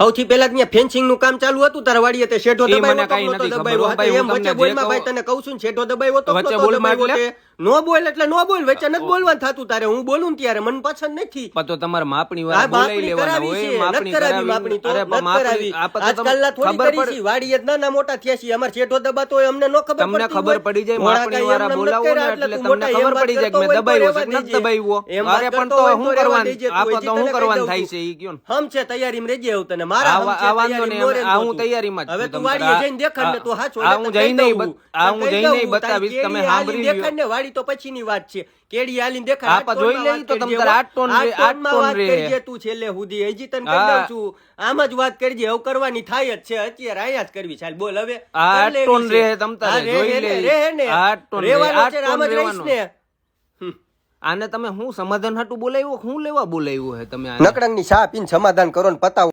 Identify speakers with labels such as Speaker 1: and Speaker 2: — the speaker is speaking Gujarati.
Speaker 1: સૌથી પહેલા ત્યાં ફેન્સિંગ નું કામ ચાલુ હતું તારા વાડીએ તે શેઠો દબાવ્યો તો દબાવ્યો એમ વચ્ચે બોલમાં ભાઈ તને કહું છું શેઠો દબાવ્યો તો નો બોલ એટલે નો બોલ વચ્ચે નથી બોલવાનું થતું તારે હું બોલું ત્યારે મન પસંદ નથી
Speaker 2: તો તમારે માપણી વાળા બોલાવી લેવાના હોય માપણી કરાવી
Speaker 1: તો આજકાલના થોડી કરી છે વાડીએ નાના મોટા થયા છે અમાર શેઠો દબાતો હોય અમને નો ખબર
Speaker 2: તમને ખબર પડી જાય માપણી વાળા બોલાવો ને એટલે તમને ખબર પડી જાય કે મેં દબાવ્યો છે નથી દબાવ્યો અરે પણ તો હું કરવાનું આપા તો હું કરવાનું થાય છે ઈ કયો
Speaker 1: હમ છે તૈયારીમાં રહેજે હું તને મારા
Speaker 2: આ વાંધો નહીં આ હું તૈયારીમાં જ
Speaker 1: હવે તું વાડીએ જઈને દેખાડ ને તું હાચો
Speaker 2: હું જઈને બતાવીશ તમે સાંભળી
Speaker 1: દેખાડ ને વાડી તો પછીની વાત છે કેડી હાલીને દેખાડ
Speaker 2: આપા જોઈ લેઈ તો તમ તાર 8 ટન
Speaker 1: કરજે તું છેલ્લે સુધી હજી તને કહી દઉં છું આમ જ વાત કરજે હવે કરવાની થાય જ છે અત્યારે આયા જ કરવી ચાલ બોલ હવે
Speaker 2: 8 ટન રે તમ તારે જોઈ લે 8 ટન
Speaker 1: રેવાનું છે આમ જ રહીશ ને
Speaker 2: આને તમે હું સમાધાન હાટું બોલાવ્યો હું લેવા બોલાવ્યો હે તમે
Speaker 1: નકડંગની ચા પીને સમાધાન કરો ને પતાવો